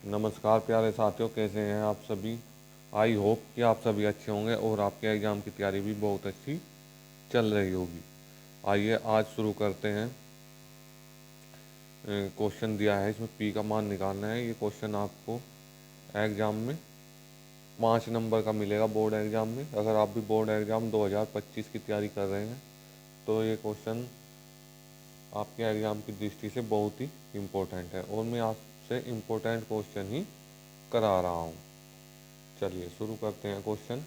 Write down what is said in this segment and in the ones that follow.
नमस्कार प्यारे साथियों, कैसे हैं आप सभी। आई होप कि आप सभी अच्छे होंगे और आपके एग्ज़ाम की तैयारी भी बहुत अच्छी चल रही होगी। आइए आज शुरू करते हैं। क्वेश्चन दिया है, इसमें पी का मान निकालना है। ये क्वेश्चन आपको एग्ज़ाम में 5 नंबर का मिलेगा बोर्ड एग्ज़ाम में। अगर आप भी बोर्ड एग्ज़ाम 2025 की तैयारी कर रहे हैं तो ये क्वेश्चन आपके एग्ज़ाम की दृष्टि से बहुत ही इम्पोर्टेंट है और मैं आपसे इम्पोर्टेंट क्वेश्चन ही करा रहा हूँ। चलिए शुरू करते हैं क्वेश्चन।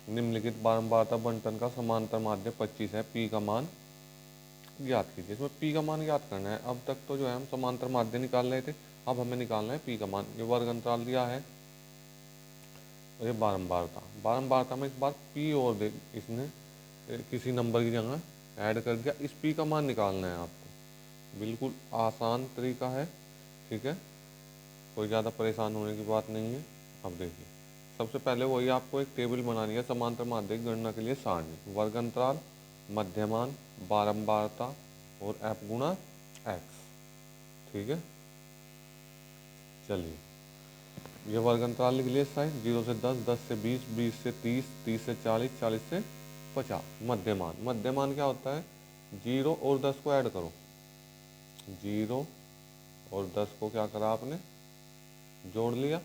निम्नलिखित बारंबारता बंटन का समांतर माध्य 25 है, पी का मान ज्ञात कीजिए। इसमें पी का मान ज्ञात करना है। अब तक तो जो है हम समांतर माध्य निकाल रहे थे, अब हमें निकालना है पी का मान। ये वर्ग अंतराल दिया है और ये बारंबारता। बारंबारता में इस बार पी और दे इसने किसी नंबर की जगह ऐड कर दिया। इस पी का मान निकालना है आपको। बिल्कुल आसान तरीका है, ठीक है, कोई ज़्यादा परेशान होने की बात नहीं है। अब देखिए, सबसे पहले वही आपको एक टेबल बनानी है समांतर माध्य की गणना के लिए। सारणी, वर्ग अंतराल, मध्यमान, बारंबारता और एफ गुणा एक्स, ठीक है। चलिए, ये वर्ग अंतराल लिख लिए साइड, 0 से 10, 10 से 20, 20 से 30, 30 से 40, 40 से 50। मध्यमान, मध्यमान क्या होता है, 0 और 10 को ऐड करो। 0 और 10 को क्या करा आपने, जोड़ लिया,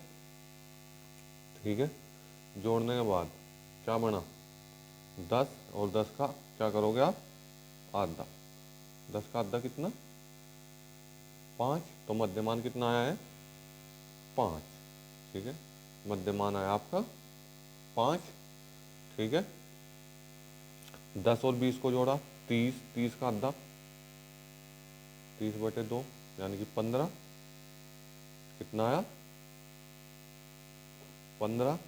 ठीक है। जोड़ने के बाद क्या बना, 10 और 10 का क्या करोगे आप, आधा। 10 का आधा कितना, 5। तो मध्यमान कितना आया है, 5, ठीक है। मध्यमान आया आपका 5, ठीक है। 10 और 20 को जोड़ा, 30, 30 का आधा 30/2 यानी कि 15। कितना आया, 15।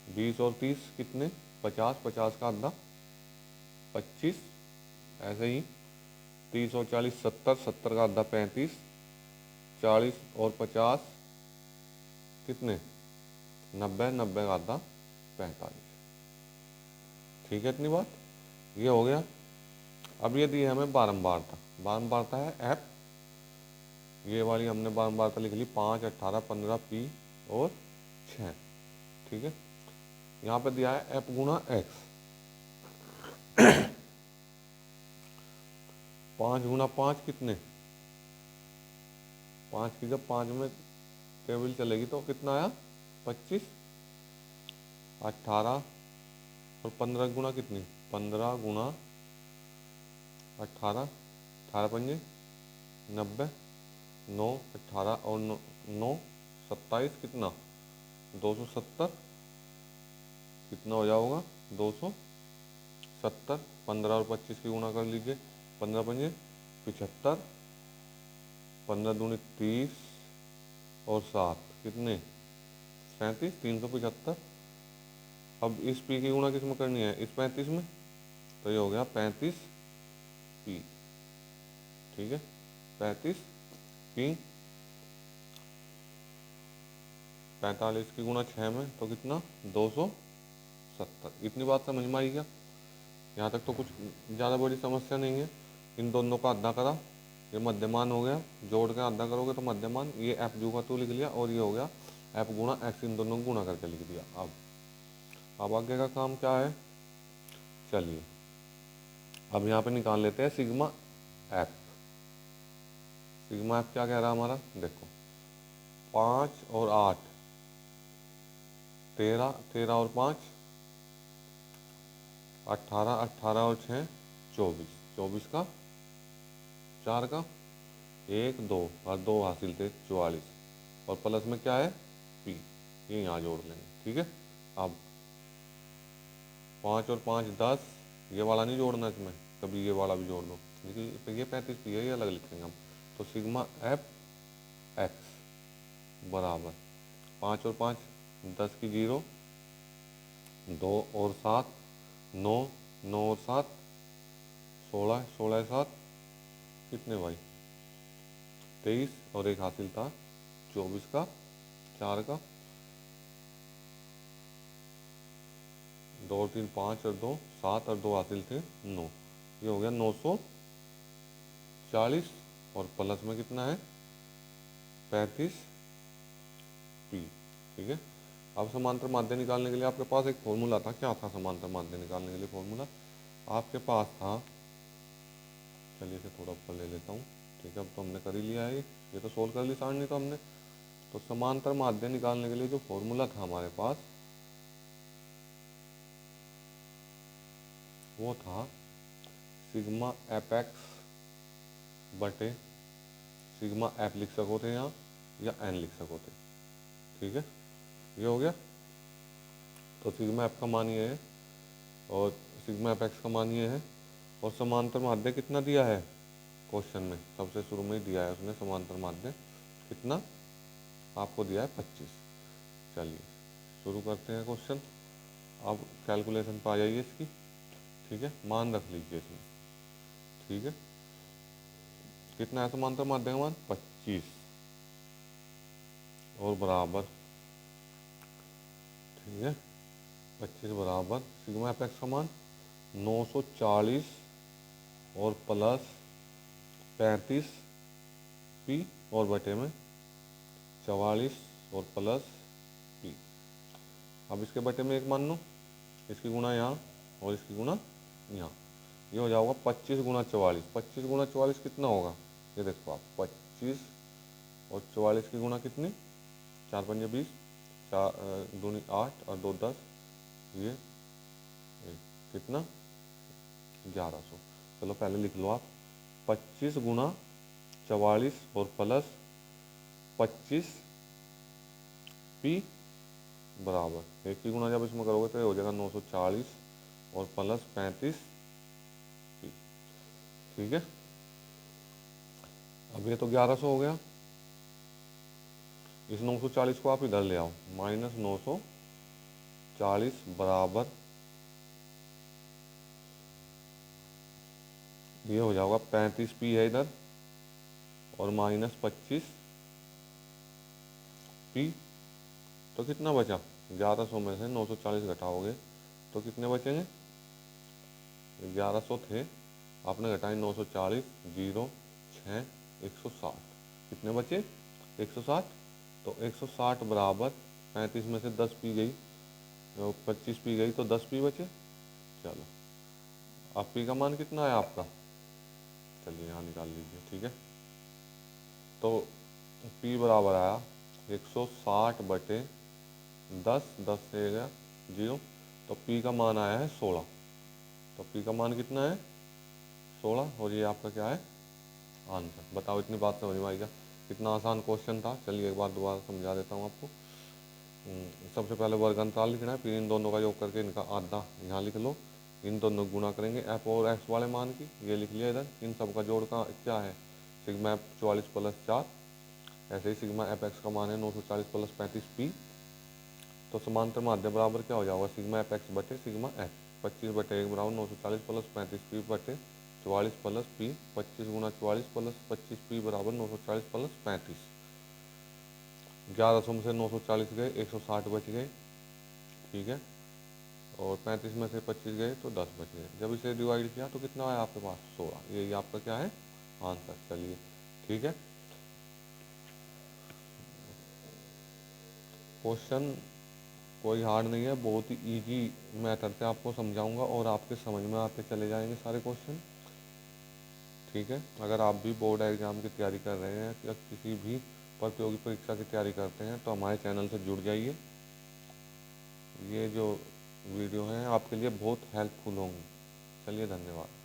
20 और 30 कितने, 50, 50 का आधा 25। ऐसे ही 30 और 40 70, 70 का आधा 35। 40 और 50 कितने, 90, 90 का आधा 45, ठीक है। इतनी बात, ये हो गया। अब ये दी है हमें बारंबारता, बारंबारता है एफ। ये वाली हमने बारंबारता लिख ली, 5, 18, 15 पी और 6, ठीक है। यहाँ पे दिया है एफ गुणा एक्स। 5 गुणा 5 कितने, 5 की जब 5 में टेबल चलेगी तो कितना आया, 25। 18 और 15 गुणा कितनी, 15 गुणा 18, 18 पंजे 90, 9, 18 और 9 27, कितना 270। कितना हो जाओगा, 270। 15 और 25 की गुणा कर लीजिए, 15 पंजे 75, 15 दूनी 30 और 7 कितने, 37, 375। अब इस पी की गुणा किस में करनी है, इस 35 में, तो ये हो गया 35 पी, ठीक है। 35 पी। 45 की गुणा 6 में तो कितना, 270। इतनी बात समझ में आई क्या, यहाँ तक तो कुछ ज़्यादा बड़ी समस्या नहीं है। इन दोनों का आधा करा, ये मध्यमान हो गया, जोड़ के आधा करोगे तो मध्यमान, ये एफ जू का तू लिख लिया और ये हो गया एफ गुणा एक्स, इन दोनों को गुणा करके लिख दिया। अब आगे का काम क्या है, चलिए अब यहाँ पे निकाल लेते हैं सिग्मा एफ। सिग्मा एफ क्या कह रहा है हमारा, देखो 5 और 8 13, 13 और 5 18, 18 और 6 24, 24 का 4 का 1 2 और 2 हासिल थे 44, और प्लस में क्या है पी, ये यहाँ जोड़ लेंगे, ठीक है। अब 5 और 5 10, ये वाला नहीं जोड़ना इसमें, कभी ये वाला भी जोड़ दो, देखिए ये 35 पी है, ये अलग लिखेंगे हम। तो सिग्मा एफ एक्स बराबर 5 और 5 10 की 0, 2 और 7 9, 9 और 7 16, 16 7 कितने भाई 23, और एक हासिल था 24 का 4 का, 2 और 3 5 और 2 7 और 2 हासिल थे 9, ये हो गया 940। और प्लस में कितना है 35 पी। ठीक है, अब समांतर माध्य निकालने के लिए आपके पास एक फॉर्मूला था। क्या था समांतर माध्य निकालने के लिए फॉर्मूला? आपके पास था, चलिए इसे थोड़ा ऊपर ले लेता हूँ। ठीक है, अब तो हमने कर ही लिया है, ये तो सोल्व कर ली सारणी तो हमने। तो समांतर माध्य निकालने के लिए जो फॉर्मूला था हमारे पास, वो था सिग्मा एफ एक्स बटे सिग्मा एफ लिख सको थे यहाँ, या एन लिख सको थे। ठीक है, ये हो गया। तो सिग्मा एफ का मान ये है और सिग्मा एफ एक्स का मान ये है। और समांतर माध्य कितना दिया है क्वेश्चन में? सबसे शुरू में ही दिया है उसने समांतर माध्य कितना, आपको दिया है 25। चलिए शुरू करते हैं क्वेश्चन। अब कैलकुलेशन पर आ जाइए इसकी। ठीक है, मान रख लीजिए इसमें। ठीक है, कितना है समांतर माध्य का मान? 25 और बराबर। ठीक है, 25 बराबर सिग्मा एफ एक्स का मान 940 और प्लस 35 पी और बटे में 44 और प्लस पी। अब इसके बटे में एक मान लो, इसकी गुणा यहाँ और इसकी गुणा यहाँ। ये हो जाएगा 25 गुणा 44। 25 गुणा 44 कितना होगा? ये देखो आप, 25 और 44 की गुणा कितनी? 4 पंजे 20, 4 दूनी 8 और 2 10, ये कितना? 1100। चलो पहले लिख लो आप, 25 गुणा 44 और प्लस 25 पी बराबर, एक की गुणा जब इसमें करोगे तो ये हो जाएगा 940 और प्लस 35 पी। ठीक है, अब ये तो 1100 हो गया। इस 940 को आप इधर ले आओ, माइनस 940 बराबर, ये हो जाएगा 35 पी है इधर और माइनस 25 पी। तो कितना बचा? 1100 में से 940 घटाओगे तो कितने बचेंगे? 1100 थे, आपने घटाए 940, 0 6 160, कितने बचे? 160। तो 160 बराबर 35 में से 10 पी गई, तो 25 पी गई तो 10 पी बचे। चलो अब पी का मान कितना है आपका? चलिए यहाँ निकाल लीजिए। ठीक है, तो पी बराबर आया 160 बटे 10, 10 से गया 0, तो पी का मान आया है 16। तो पी का मान कितना है? 16। और ये आपका क्या है? आंसर। बताओ, इतनी बात समझ में आएगा? कितना आसान क्वेश्चन था। चलिए एक बार दोबारा समझा देता हूँ आपको। सबसे पहले वर्ग अंतराल लिखना है, फिर इन दोनों का योग करके इनका आधा यहाँ लिख लो। इन दोनों गुणा करेंगे एफ और एक्स वाले मान की, ये लिख लिया इधर। इन सब का जोड़ का क्या है? Sigma F 44 plus 4। ऐसे ही सिग्मा एफ एक्स का मान है 940 प्लस 35 पी। तो समांतर माध्य बराबर क्या हो जाएगा? सिग्मा एफ एक्स बटे सिग्मा एफ। 25 बटे 1 बराबर 940 प्लस 35 पी बटे 44 प्लस पी। 25 गुणा 44 प्लस 25 पी बराबर 940 प्लस 35। 1100 में से 940 गए, 160 बच गए। ठीक है, और 35 में से 25 गए तो 10 बच गए। जब इसे डिवाइड किया तो कितना आया आपके पास? 16। यही आपका क्या है? आंसर। चलिए ठीक है, क्वेश्चन कोई हार्ड नहीं है, बहुत ही इजी मेथड से आपको समझाऊंगा और आपके समझ में आते चले जाएंगे सारे क्वेश्चन। ठीक है, अगर आप भी बोर्ड एग्ज़ाम की तैयारी कर रहे हैं या किसी भी प्रतियोगी परीक्षा की तैयारी करते हैं तो हमारे चैनल से जुड़ जाइए। ये जो वीडियो हैं आपके लिए बहुत हेल्पफुल होंगी। चलिए धन्यवाद।